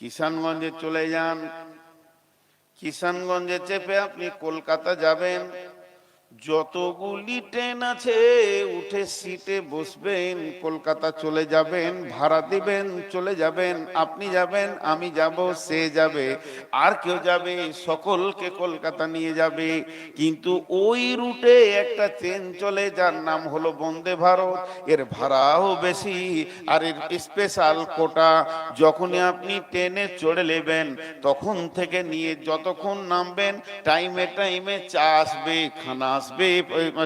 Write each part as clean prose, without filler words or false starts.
কিষানগঞ্জে চলে যান, কিষানগঞ্জে চেপে আপনি কলকাতা যাবেন। যতগুলি ট্রেন আছে উঠে সিটে বসবেন, কলকাতা চলে যাবেন, ভাড়া দিবেন, চলে যাবেন। আপনি যাবেন, আমি যাব, সে যাবে, আর কেউ যাবে, সকলকে কলকাতা নিয়ে যাবে। কিন্তু ওই রুটে একটা ট্রেন চলে যার নাম হলো বন্দে ভারত। এর ভাড়াও বেশি আর এর স্পেশাল কোটা। যখনই আপনি ট্রেনে চড়ে নেবেন তখন থেকে নিয়ে যতক্ষণ নামবেন টাইমে টাইমে চা আসবে, খানা আসবে,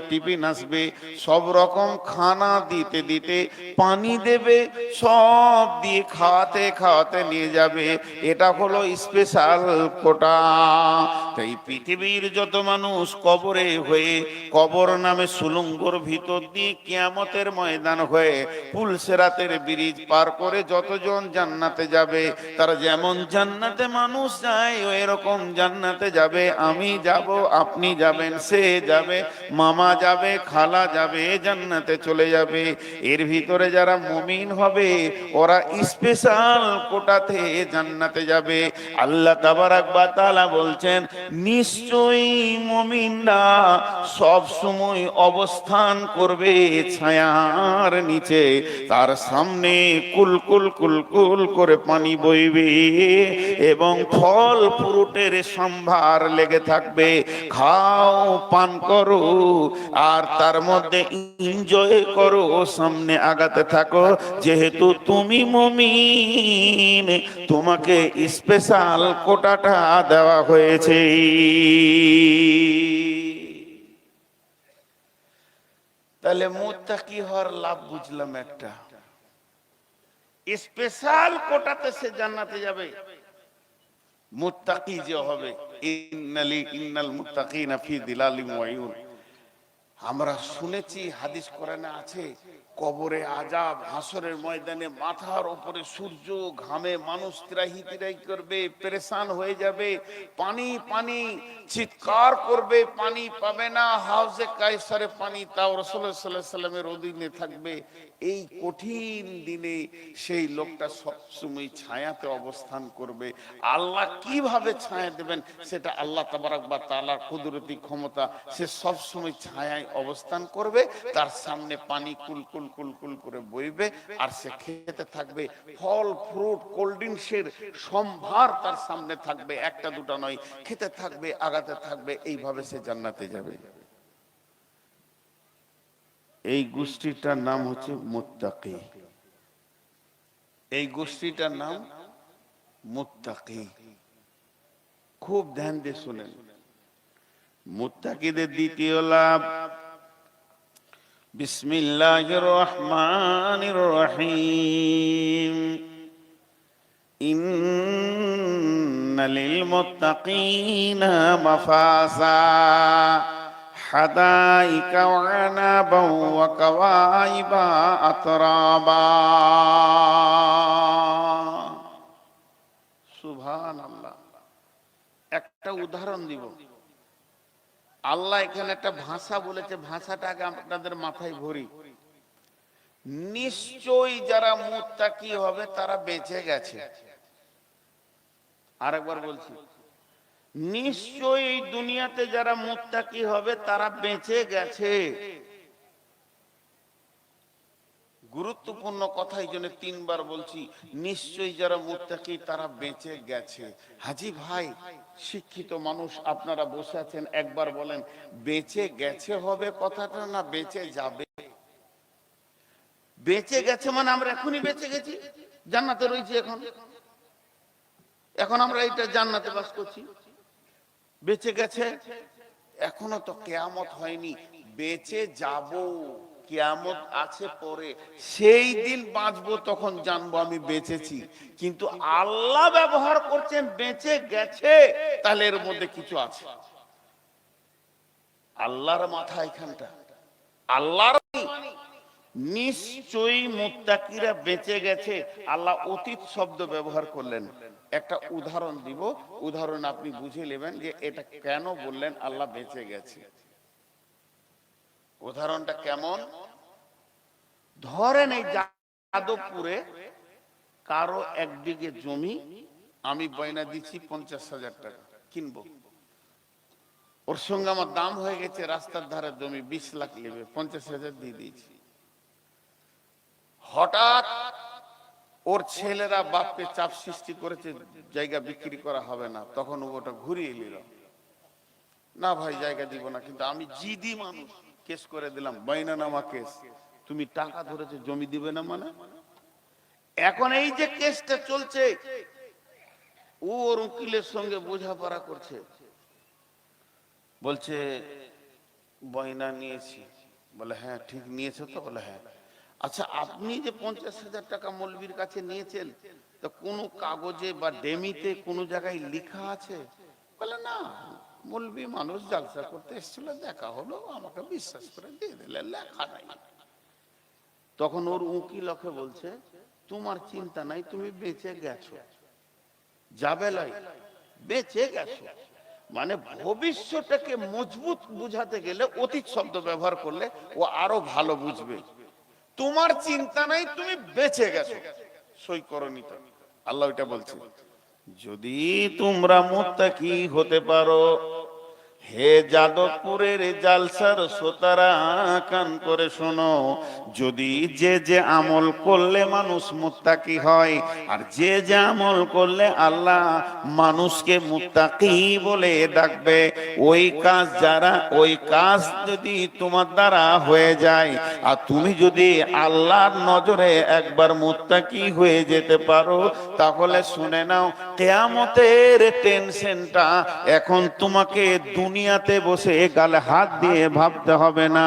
টিফিন আসবে, সব রকম খানা দিতে দিতে পানি দেবে, সব দিয়ে খাওয়াতে খাওয়াতে নিয়ে যাবে। এটা হলো স্পেশাল কোটা। তাই পৃথিবীর যত মানুষ কবরে হয়ে কবর নামে সুলঙ্গর ভিতর দিয়ে কিয়ামতের ময়দান হয়ে পুলসেরাতের ব্রিজ পার করে যতজন জান্নাতে যাবে, তারা যেমন জান্নাতে মানুষ যায় এরকম জান্নাতে যাবে। আমি যাব, আপনি যাবেন, সে যাবে, মামা যাবে, খালা যাবে, জান্নাতে চলে যাবে। এর ভিতরে যারা মুমিন হবে ওরা স্পেশাল কোটাতে জান্নাতে যাবে। আল্লাহ তাবারাক ওয়া তাআলা বলছেন, নিশ্চয়ই মুমিনরা সব সময় অবস্থান করবে ছায়ার নিচে, তার সামনে কুলকুল কুলকুল করে পানি বইবে এবং ফল ফ্রুটের সম্ভার লেগে থাকবে। খাও, পান করো, আর তার মধ্যে এনজয় করো, সামনে আগাতে থাকো। যেহেতু তুমি মুমিন, তোমাকে স্পেশাল কোটাটা দেওয়া হয়েছে। তাহলে মুত্তাকি হওয়ার লাভ বুঝলাম একটা, স্পেশাল কোটাতে সে জান্নাতে যাবে। মুত্তাকি যে হবে, ইন্নাল মুত্তাকিনা ফি যিলালিন ওয়া উয়ুন। আমরা শুনেছি, হাদিস কোরআনে আছে, কবরে আযাব, হাসরের ময়দানে মাথার উপরে সূর্য, ঘামে মানুষ ত্রাহি ত্রাহি করবে, পেরেশান হয়ে যাবে, পানি পানি চিৎকার করবে, পানি পাবে না, হাউজে কায়সারে পানি তাও রাসূলুল্লাহ সাল্লাল্লাহু আলাইহি সাল্লামের অধীনে থাকবে। এই কঠিন দিনে সেই লোকটা সবসময় ছায়াতে অবস্থান করবে। আল্লাহ কিভাবে ছায়া দেবেন সেটা আল্লাহ তাবারাক ওয়া তাআলার কুদরতি ক্ষমতা। সে সবসময় ছায়ায় অবস্থান করবে, তার সামনে পানি কুলকুল কুলকুল করে বইবে, আর সে খেতে থাকবে। ফল ফ্রুট কোল্ড ড্রিঙ্কসের সম্ভার তার সামনে থাকবে, একটা দুটা নয়, খেতে থাকবে, আগাতে থাকবে। এইভাবে সে জান্নাতে যাবে। এই গোষ্ঠীটার নাম হচ্ছে মুত্তাকি। এই গোষ্ঠীটার নাম মুত্তাকি। খুব ধ্যান দিয়ে শুনেন। মুত্তাকিদের দ্বিতীয় লাভ, বিসমিল্লাহির রহমানির রহিম, ইন্নালিল মুত্তাকিনা মাফাজা হাদাইকা ওয়া আনাবা ওয়া কাওয়াইবা আতরাবা। সুবহানাল্লাহ। একটা উদাহরণ দিব। আল্লাহ এখানে একটা ভাষা বলেছে, ভাষাটা আগে আপনাদের মাথায় ভরি। নিশ্চয়ই যারা মুত্তাকি হবে তারা বেঁচে গেছে। আরেকবার বলছি, নিশ্চয়ই দুনিয়াতে যারা মুত্তাকি হবে তারা বেঁচে গেছে। গুরুত্বপূর্ণ কথা, এই জন্য তিনবার বলছি, নিশ্চয়ই যারা মুত্তাকি তারা বেঁচে গেছে। হাজি ভাই, শিক্ষিত মানুষ আপনারা বসে আছেন, একবার বলেন বেঁচে গেছে হবে কথাটা না বেঁচে যাবে? বেঁচে গেছে মানে আমরা এখনই বেঁচে গেছি, জান্নাতে রয়েছি এখন, এখন আমরা এইটা জান্নাতে বাস করছি। বেঁচে গেছে, এখনো তো কিয়ামত হয়নি, বেঁচে যাব, কিয়ামত আছে পরে, সেই দিন বাঁচবো, তখন জানবো আমি বেঁচেছি। কিন্তু আল্লাহ ব্যবহার করছেন বেঁচে গেছে, তাহলে এর মধ্যে কিছু আছে। আল্লাহর মাথা এখানটা, আল্লাহর নিশ্চয়ই মুত্তাকিরা বেঁচে গেছে। আল্লাহ অতীত শব্দ ব্যবহার করলেন। একটা উদাহরণ দিব, উদাহরণ আপনি বুঝে নেবেন যে এটা কেন বললেন আল্লাহ বেঁচে গেছে। উদাহরণটা কেমন? ধরেন এই যাদবপুরে কারো এক বিঘে জমি আমি বয়না দিচ্ছি 50,000 টাকা কিনবো, ওর সঙ্গে আমার দাম হয়ে গেছে রাস্তার ধারে জমি 20 লাখ নেবে, 50,000 দিয়ে দিয়েছি। হঠাৎ ওর ছেলেরা বাপকে চাপ সৃষ্টি করেছে জায়গা বিক্রি করা হবে না, তখন ও ওটা ঘুরিয়ে নিল, না ভাই জায়গা দিব না, কিন্তু আমি জিদি মানুষ, কেস করে দিলাম, বাইনানামা কেস, তুমি টাকা ধরেছে জমি দিবে না মানে। এখন এই যে কেসটা চলছে, ও ওর উকিলের সঙ্গে বোঝাপড়া করছে, বলছে বয়না নিয়েছি, বলে হ্যাঁ ঠিক নিয়েছো তো, বলে হ্যাঁ। আচ্ছা আপনি যে 50,000 টাকা মৌলবীর কাছে নিয়েছেন, তো কোনো কাগজে বা ডেমিতে কোনো জায়গায় লেখা আছে? বলে না, মৌলবী মানুষ জালসা করতে এসেছিল, দেখা হলো, আমাকে বিশ্বাস করে দিয়ে দিলে, লেখা নাই। তখন ওর উকিল ওকে বলছে তোমার চিন্তা নাই, তুমি বেঁচে গেছো, যাবে লাই, বেঁচে গেছো। মানে ভবিষ্যৎটাকে মজবুত বুঝাতে গেলে অতীত শব্দ ব্যবহার করলে ও আরো ভালো বুঝবে। তোমার চিন্তা নাই, তুমি বেঁচে গেছো, সই করনি তো। আল্লাহ এটা বলছে, যদি তোমরা মুত্তাকি হতে পারো, হে যাদবপুরের জালসার শ্রোতারা কান করে শোনো, যদি যে যে আমল করলে মানুষ মুত্তাকি হয়, আর যে যে আমল করলে আল্লাহ মানুষকে মুত্তাকি বলে ডাকবে, ওই কাজ যারা, ওই কাজ যদি তোমার দ্বারা হয়ে যায়, আর তুমি যদি আল্লাহর নজরে একবার মুত্তাকি হয়ে যেতে পারো, তাহলে শুনে নাও, কিয়ামতের টেনশনটা এখন তোমাকে দুনিয়াতে বসে গালে হাত দিয়ে ভাবতে হবে না।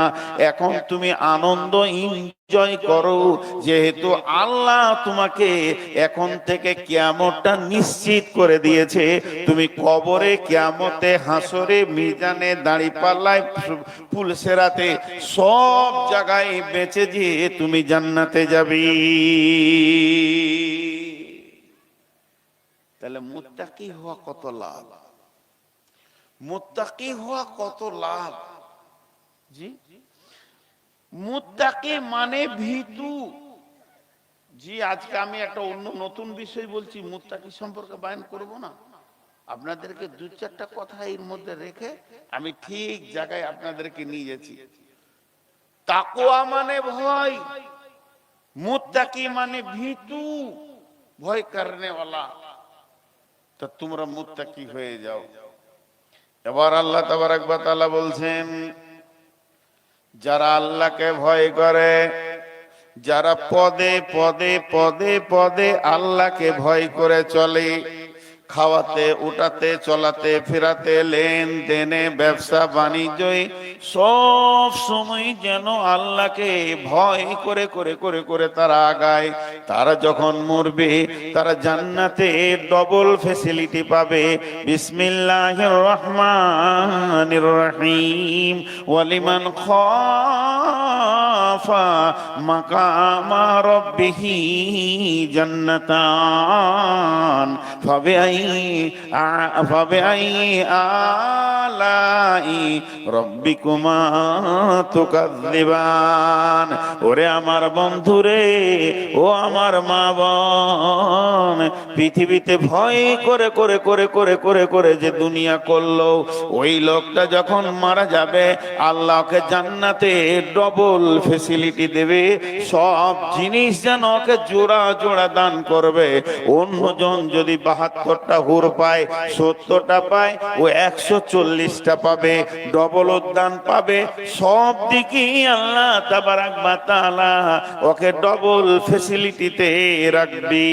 এখন তুমি আনন্দ এনজয় করো, যেহেতু আল্লাহ তোমাকে এখন থেকে কিয়ামতটা নিশ্চিত করে দিয়েছে। তুমি কবরে, কিয়ামতে, হাসরে, মিজানে, দাঁড়িপাল্লায়, পুলসেরাতে, সব জায়গায় বেঁচে যে তুমি জান্নাতে যাবে। তাহলে মুত্তাকি হওয়া কত লাভ, মুত্তাকি হওয়া কত লাভ। জি, মুত্তাকি মানে ভীতু। জি, আজকে আমি একটা অন্য নতুন বিষয় বলছি, মুত্তাকি সম্পর্কে বয়ান করব না, আপনাদেরকে দু চারটা কথা এর মধ্যে রেখে আমি ঠিক জায়গায় আপনাদেরকে নিয়ে যাচ্ছি। তাকওয়া মানে ভয়, মুত্তাকি মানে ভীতু, ভয় করনে वाला। তো তোমরা মুত্তাকি হয়ে যাও। এবার আল্লাহ তাবারক ওয়া তাআলা বলছেন, যারা আল্লাহকে ভয় করে, যারা পদে পদে পদে পদে আল্লাহকে ভয় করে চলে, খাওয়াতে, উঠাতে, চলাতে, ফেরাতে, লেনদেনে, ব্যবসা বাণিজ্যে সব সময় যেন আল্লাহকে ভয় করে করে করে করে তারা আগায়। তারা যখন মরবে, তারা জান্নাতে ডবল ফ্যাসিলিটি পাবে। বিসমিল্লাহির রহমানির রহিম, ওয়ালিমান খাফা মাকামা রাব্বিহি জান্নাতান ফাবিআই আলাই রাব্বিকুমা তুকাযযিবান। ওরে আমার বন্ধুরে, ও আমার মা বোন, পৃথিবীতে ভয় করে করে করে করে করে করে যে দুনিয়া করলো, ওই লোকটা যখন মারা যাবে, আল্লাহকে জান্নাতে ডবল ফ্যাসিলিটি দেবে, সব জিনিস যেন ওকে জোড়া জোড়া দান করবে। অন্যজন যদি 72টা হুর পায়, 70টা পায়, ও 140টা পাবে, ডবল উদ্যান পাবে। সব দিকেই আল্লাহ তাবারক ওয়া তাআলা ওকে ডবল ফ্যাসিলিটিতে রাখবে,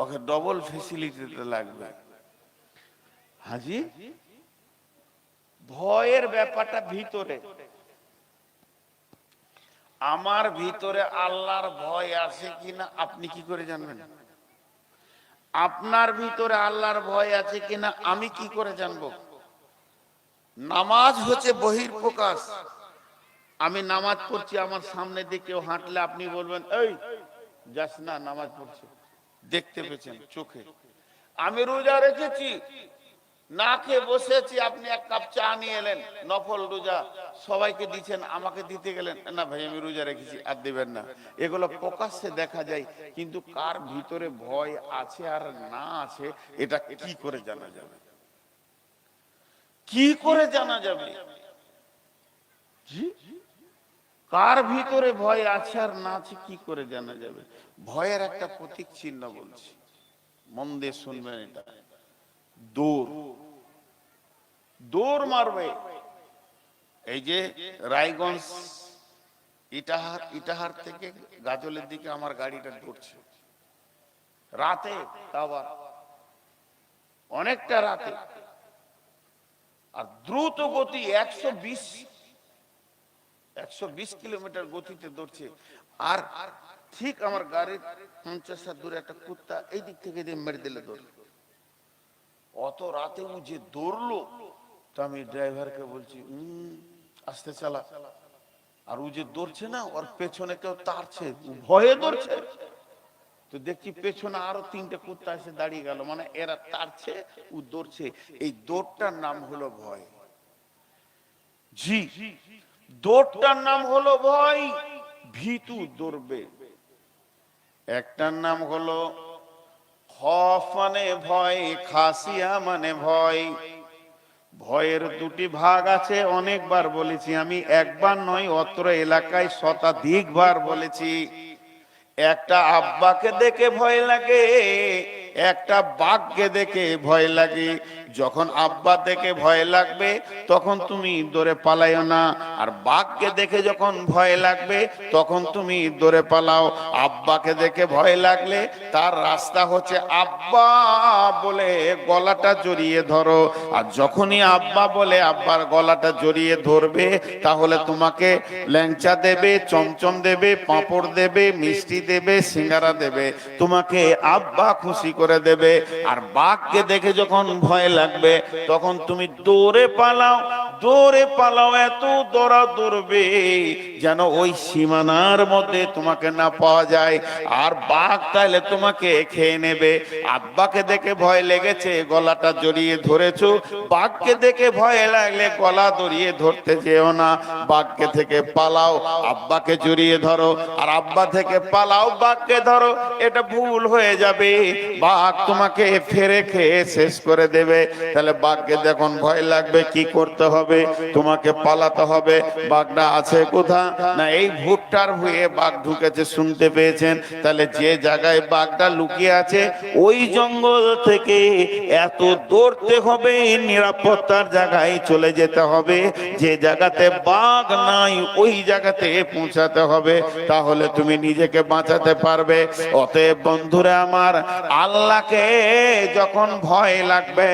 ওকে ডবল ফ্যাসিলিটিতে লাগবে। হাজি, ভয়ের ব্যাপারটা ভিতরে। আমার ভিতরে আল্লাহর ভয় আছে কিনা আপনি কি করে জানবেন? আপনার ভিতরে আল্লাহর ভয় আছে কিনা আমি কি করে জানবো? নামাজ হচ্ছে বহিঃপ্রকাশ। আমি নামাজ পড়ছি, আমার সামনে দিয়ে কেউ হাঁটলে আপনি বলবেন এই যাস না, নামাজ পড়ছে, দেখতে পেয়েছেন চোখে। আমি রোজা রেখেছি, না খেয়ে বসেছি, আপনি এক কাপ চা নিয়ে এলেন, নফল রোজা, সবাইকে দিচ্ছেন, আমাকে দিতে গেলেন, না ভাই আমি রোজা রেখেছি আর দিবেন না। এগুলো প্রকাশ্যে দেখা যায়, কিন্তু কার ভিতরে ভয় আছে আর না আছে এটা কি করে জানা যাবে? কি করে জানা যাবে? জি, কার ভিতরে ভয় আছে আর না আছে কি করে জানা যাবে? ভয়ের একটা প্রতীক চিহ্ন বলছি, মন দিয়ে শুনবেন। এটা দৌড়, দৌড় মারবে। এই যে রায়গঞ্জ ইটাহার, ইটাহার থেকে গাজলের দিকে আমার গাড়িটা দৌড়ছে রাতে, আবার অনেকটা রাতে, আর দ্রুত গতি 120 কিলোমিটার গতিতে দৌড়ছে। আর ঠিক আমার গাড়ির 50 হাত দূরে একটা কুত্তা এই দিক থেকে দিয়ে মেরে দিলে দৌড়। অত রাতে ও যে দৌড়লো, তো আমি ড্রাইভারকে বলছি আস্তে চালা। আর ও যে দৌড়ছে না, ওর পেছনে কেউ তাড়ছে, ভয়ে দৌড়ছে। তো দেখছি পেছনে আরো 3টে কুত্তা এসে দাঁড়িয়ে গেল, মানে এরা তাড়ছে, ও দৌড়ছে। এই দৌড়টার নাম হলো ভয়। জি, দৌড়টার নাম হলো ভয়। ভীতু দৌড়বে। একটার নাম হলো খফ মানে ভয়, খাসিয়া মানে ভয়। ভয়ের দুটি ভাগ আছে, অনেকবার বলেছি আমি, একবার নয় অত্র এলাকায় শতাধিকবার বলেছি। একটা আব্বাকে দেখে ভয় লাগে, একটা বাঘকে দেখে ভয় লাগে। যখন আব্বা দেখে ভয় লাগবে তখন তুমি দৌড়ে পালাইও না, আর বাঘকে দেখে যখন ভয় লাগবে তখন তুমি দৌড়ে পালাও। আব্বাকে দেখে ভয় লাগলে তার রাস্তা হচ্ছে আব্বা বলে গলাটা জড়িয়ে ধরো, আর যখনই আব্বা বলে আব্বার গলাটা জড়িয়ে ধরবে তাহলে তোমাকে ল্যাংচা দেবে, চমচম দেবে, পাঁপড় দেবে, মিষ্টি দেবে, সিঙ্গারা দেবে, তোমাকে আব্বা খুশি করে দেবে। আর বাঘকে দেখে যখন ভয় লাগবে তখন তুমি দৌড়ে পালাও, দৌড়ে পালাও, এত দৌড়া দৌড়বে যেন ওই সীমানার মধ্যে তোমাকে না পাওয়া যায়, আর বাঘ তাইলে তোমাকে খেয়ে নেবে। আব্বাকে দেখে ভয় লেগেছে, গলাটা জড়িয়ে ধরেছো, বাঘকে দেখে ভয় লাগলে গলা জড়িয়ে ধরতে যেও না, বাঘকে থেকে পালাও, আব্বাকে জড়িয়ে ধরো। আর আব্বা থেকে পালাও, বাঘকে ধরো, এটা ভুল হয়ে যাবে, বাঘ তোমাকে ফেরে খেয়ে শেষ করে দেবে। তাহলে বাঘকে যখন ভয় লাগবে কি করতে হবে? তোমাকে পালাতে হবে। বাঘটা আছে কোথা? না এই ভুট্টার ভুঁয়ে বাঘ ঢুকেছে, শুনতে পেয়েছেন? তাহলে যে জায়গায় বাঘটা লুকিয়ে আছে ওই জঙ্গল থেকে এত দৌড়তে হবে, নিরাপত্তার জায়গায় চলে যেতে হবে, যে জায়গাতে বাঘ নাই ওই জায়গাতে পৌঁছাতে হবে, তাহলে তুমি নিজেকে বাঁচাতে পারবে। অতএব বন্ধুরা আমার, আল্লাহকে যখন ভয় লাগবে,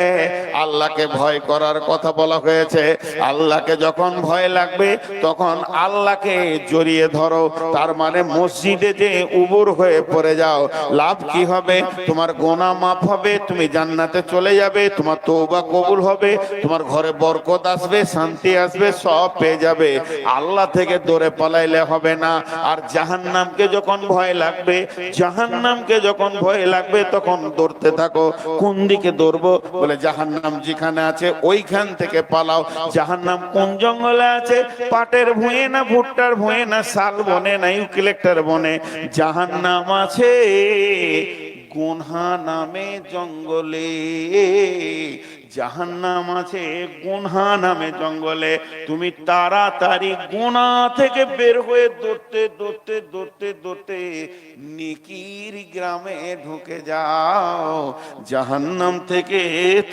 আল্লাহকে ভয় করার কথা বলা হয়েছে, আল্লাহকে যখন ভয় লাগবে তখন আল্লাহকে জড়িয়ে ধরো। তার মানে মসজিদে যে উবুর হয়ে পড়ে যাও, লাভ কি হবে? তোমার গোনা মাফ হবে, তুমি জান্নাতে চলে যাবে, তোমার তওবা কবুল হবে, তোমার ঘরে বরকত আসবে, শান্তি আসবে, সব পেয়ে যাবে। আল্লাহ থেকে দৌড়ে পালাইলে হবে না। আর জাহান্নামকে যখন ভয় লাগবে, জাহান্নামকে যখন ভয় লাগবে তখন দৌড়তে থাকো। কোন দিকে দৌড়বো? বলে জাহান্নাম যেখানে আছে ওইখান থেকে পালাও। জাহান্নাম কোন জঙ্গলে আছে? পাটের ভুঁয়ে না, ভুট্টার ভুঁয়ে না, শাল বনে না, ইউক্যালিপ্টাস বনে। জাহান্নাম আছে গুনহা নামে জঙ্গলে, জাহান্নাম আছে গুনহা নামে জঙ্গলে। তুমি তাড়াতাড়ি গুনাহ থেকে বের হয়ে দৌড়তে দৌড়তে দৌড়তে দৌড়তে নেকির গ্রামে ঢুকে যাও, জাহান্নাম থেকে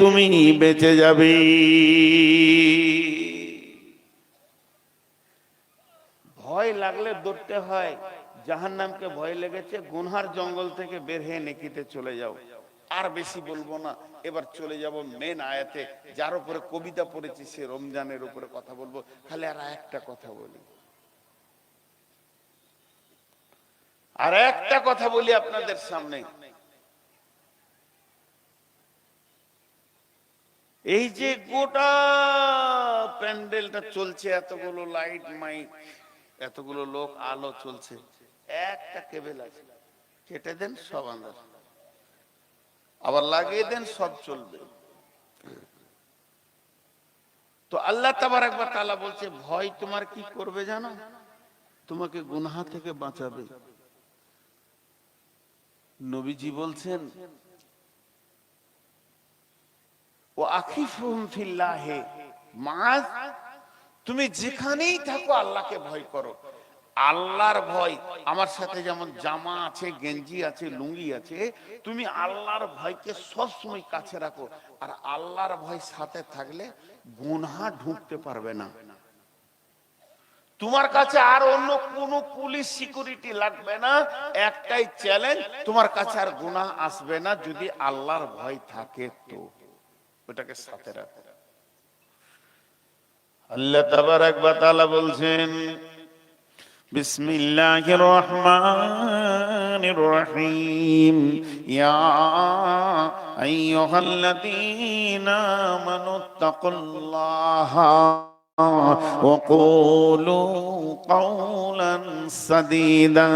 তুমি বেঁচে যাবে। ভয় লাগলে দৌড়তে হয়। জাহান্নামকে ভয় লেগেছে, গুনহার জঙ্গল থেকে বের হয়ে নেকিতে চলে যাও। আর বেশি বলবো না, এবার চলে যাব মেন আয়াতে, যার উপরে কবিতা পড়েছি সে রমজানের উপরে কথা বলবো। খালি আর একটা কথা বলি, আর একটা কথা বলি আপনাদের সামনে। এই যে গোটা প্যান্ডেলটা চলছে, এতগুলো লাইট মাইক, এতগুলো লোক, আলো চলছে, একটা কেবল আছে, কেটে দেন সব আন্দাজ, আবার লাগিয়ে দেন সব চলবে। তো আল্লাহ তাবারক ওয়া তাআলা বলছে ভয় তোমার কি করবে জানো? তোমাকে গুনাহ থেকে বাঁচাবে। নবীজি বলছেন ও আখিফুহুম ফিল্লাহি, মাআজ, তুমি যেখানেই থাকো আল্লাহকে ভয় করো। আল্লাহর ভয় আমার সাথে যেমন জামা আছে, গেঞ্জি আছে, লুঙ্গি আছে, তুমি আল্লাহর ভয়কে সবসময় কাছে রাখো। আর আল্লাহর ভয় সাথে থাকলে গুনাহ ঢুকতে পারবে না। তোমার কাছে আর অন্য কোনো পুলিশ সিকিউরিটি লাগবে না। একটাই চ্যালেঞ্জ, তোমার কাছে আর গুনাহ আসবে না যদি আল্লাহর ভয় থাকে। তো ওটাকে সাথে রাখো। আল্লাহ তাবারক ওয়া তাআলা বলছেন বিসমিল্লাহির রহমানির রহিম, ইয়া আইয়ুহাল্লাযীনা আমানুত্তাকুল্লাহা وقولوا قولا سديدا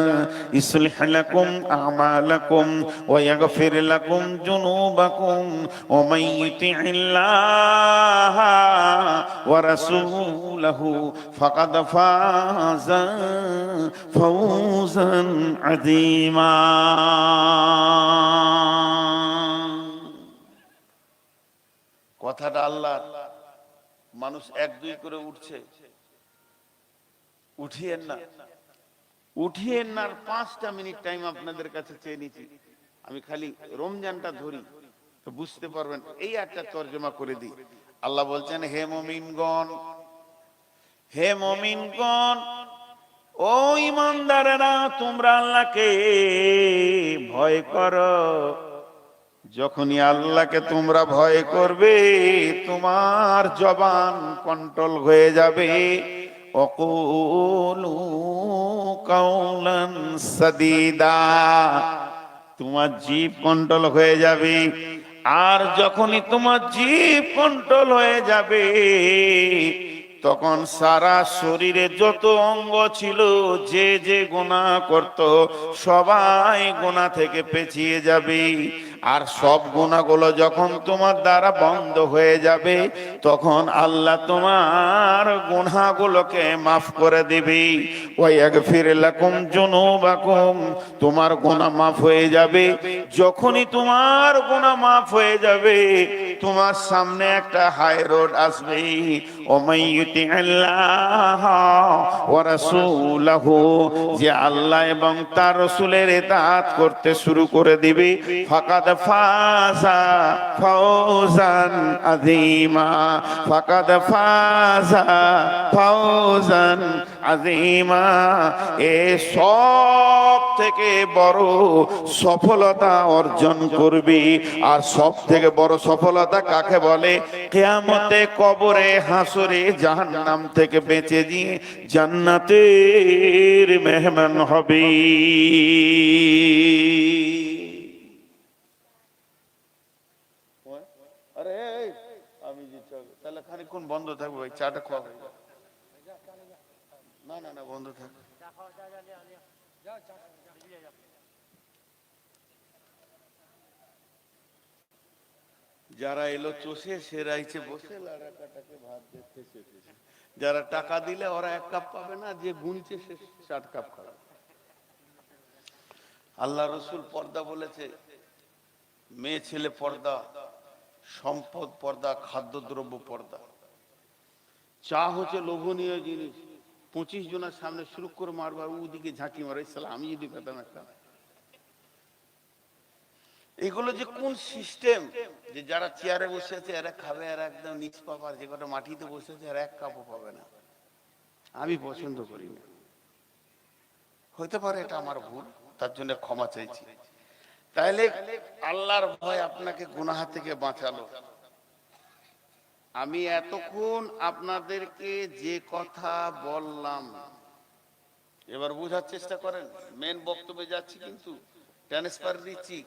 يصلح لكم أعمالكم ويغفر لكم ذنوبكم ومن يطع الله ورسوله فقد فاز فوزا عظيما। কথাটা আল্লাহ। মানুষ এক দুই করে উঠছে, উঠিয়েন না, উঠিয়েন না। 5টা মিনিট টাইম আপনাদের কাছে চেয়ে নিচ্ছি। আমি খালি রমজানটা ধরি তো বুঝতে পারবেন। এই একটা তর্জমা করে দিই। আল্লাহ বলছেন হে মুমিনগণ, হে মুমিনগণ, ও ঈমানদারেরা, তোমরা আল্লাহকে ভয় করো। যখনই আল্লাহকে তোমরা ভয় করবে তোমার জবান কন্ট্রোল হয়ে যাবে। ওয়াকুলু কাওলান সাদীদা, তোমার জিভ কন্ট্রোল হয়ে যাবে। আর যখনই তোমার জিভ কন্ট্রোল হয়ে যাবে তখন সারা শরীরে যত অঙ্গ ছিল যে যে গুনাহ করত সবাই গুনাহ থেকে পেছিয়ে যাবে। আর সব গুনাহগুলো যখন তোমার দ্বারা বন্ধ হয়ে যাবে তখন আল্লাহ তোমার গুনাহগুলোকে মাফ করে দিবে। ওয়া ইয়াগফির লাকুম যুনুবাকুম, তোমার গুনাহ মাফ হয়ে যাবে। যখনই তোমার গুনাহ মাফ হয়ে যাবে তোমার সামনে একটা হাই রোড আসবে। ওমাই ইউতিল্লাহ ওয়া রাসূলহু, যে আল্লাহ এবং তার রাসূলের ইতাআত করতে শুরু করে দিবে, ফাকাদ ফাজা ফাওজান আযীমা, ফাকাদ ফাজা ফাওজান আযীমা। এ সব থেকে বড় সফলতা অর্জন করবি। আর সব থেকে বড় সফলতা কাকে বলে? কিয়ামতে, কবরে, হাসরে জাহান্নাম থেকে বেঁচে দিয়ে জান্নাতের মেহমান হবি। আরে আমি যে তাহলে খানিকক্ষণ বন্ধ থাকবো, ভাই চাটা খাওয়া হয়ে যাবে। না না না, বন্ধ থাকবে। যারা এলো চষে সে রাইছে বসে, লাড়াকাটাকে ভাত দেখতে চেয়েছে। যারা টাকা দিলে ওরা 1 কাপ পাবে না, যে গুনছে সে 60 কাপ খাবে। আল্লাহ রসুল পর্দা বলেছে, মেয়ে ছেলে পর্দা, সম্পদ পর্দা, খাদ্যদ্রব্য পর্দা। চা হচ্ছে লোভনীয় জিনিস। 25 জনের সামনে শুরু করে মারবো, ওদিকে ঝাঁকি মারো, ইসলাম আমি যদি পেতাম একটা। এগুলো যে কোন সিস্টেম, যে যারা চেয়ারে বসে আছে এরা খাবে, আর একদম নিচ পাবার, যে কটা মাটিতে বসে আছে আর 1 কাপও পাবে না। আমি পছন্দ করি না। হতে পারে এটা আমার ভুল, তার জন্য ক্ষমা চাইছি। তাইলে আল্লাহর ভয় আপনাকে গুনাহ থেকে বাঁচালো। আমি এতক্ষণ আপনাদেরকে যে কথা বললাম এবার বোঝার চেষ্টা করেন। মেন বক্তব্যে যাচ্ছি কিন্তু ট্রান্সফার দিচ্ছি।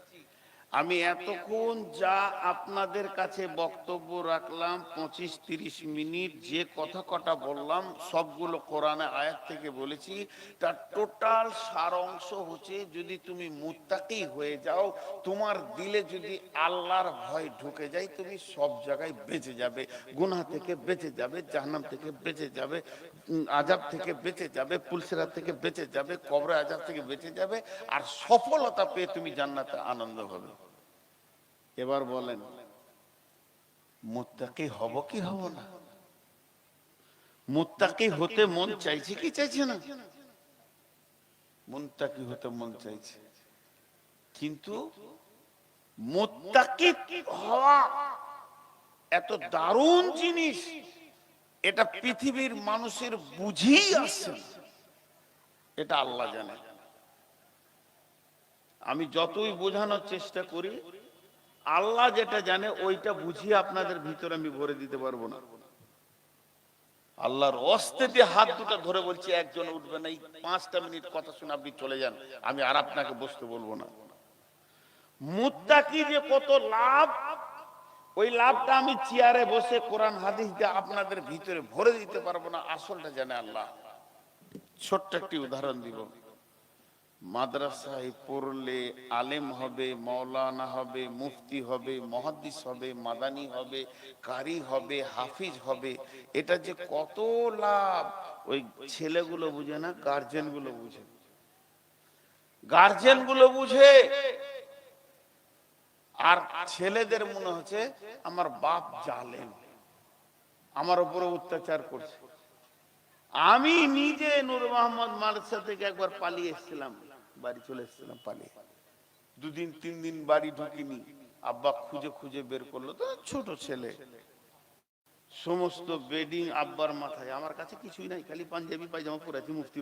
আমি এতক্ষণ যা আপনাদের কাছে বক্তব্য রাখলাম 25-30 মিনিট, যে কথা কটা বললাম সবগুলো কোরআনে আয়াত থেকে বলেছি। তার টোটাল সার অংশ হচ্ছে, যদি তুমি মুত্তাকি হয়ে যাও, তোমার দিলে যদি আল্লাহর ভয় ঢুকে যায়, তুমি সব জায়গায় বেঁচে যাবে, গুনাহ থেকে বেঁচে যাবে, জাহান্নাম থেকে বেঁচে যাবে, আযাব থেকে বেঁচে যাবে, পুলসিরাত থেকে বেঁচে যাবে, কবরে আযাব থেকে বেঁচে যাবে, আর সফলতা পেয়ে তুমি জান্নাতে আনন্দ হবে। এবার বলেন, মুত্তাকি হব কি হব না? মুত্তাকি হতে মন চাইছে কি চাইছে না? মুত্তাকি হতে মন চাইছে, কিন্তু মুত্তাকি হওয়া এত দারুণ জিনিস, এটা পৃথিবীর মানুষের বুঝেই আসছে না, এটা আল্লাহ জানে। আমি যতই বোঝানোর চেষ্টা করি, আল্লাহ যেটা জানে ওইটা বুঝিয়ে আপনাদের ভিতরে আমি ভরে দিতে পারবো না। আল্লাহর অস্তেতে হাত দুটো ধরে বলছি, একজন উঠবে না, এই 5টা মিনিট কথা শুনে আপনি চলে যান, আমি আর আপনাকে বসতে বলবো না। মুত্তাকি যে কত লাভ, ওই লাভটা আমি চেয়ারে বসে কোরআন হাদিস দিয়ে আপনাদের ভিতরে ভরে দিতে পারবো না, আসলটা জানে আল্লাহ। ছোট্ট একটি উদাহরণ দিব। মাদ্রাসায় পড়লে আলেম হবে, মাওলানা হবে, মুফতি হবে, মুহাদ্দিস হবে, মাদানি হবে, কারি হবে, হাফিজ হবে, এটা যে কত লাভ ওই ছেলেগুলো বুঝে না, গার্জেন গুলো বুঝে। গার্জেন গুলো বুঝে, আর ছেলেদের মনে হচ্ছে আমার বাপ জালেম, আমার উপরে অত্যাচার করছে। আমি নিজে নূর মোহাম্মদ মাদ্রাসা থেকে একবার পালিয়ে এসেছিলাম, বাড়ি চলে এসেছিলাম পালিয়ে, 2-3 দিন বাড়ি ঢুকিনি, আব্বা খুঁজে খুঁজে বের করলো, তো ছোট ছেলে, সমস্ত বেডিং আব্বার মাথায়, আমার কাছে কিছুই নাই, খালি পাঞ্জাবি পায়জামা পরে আছি, মুফতির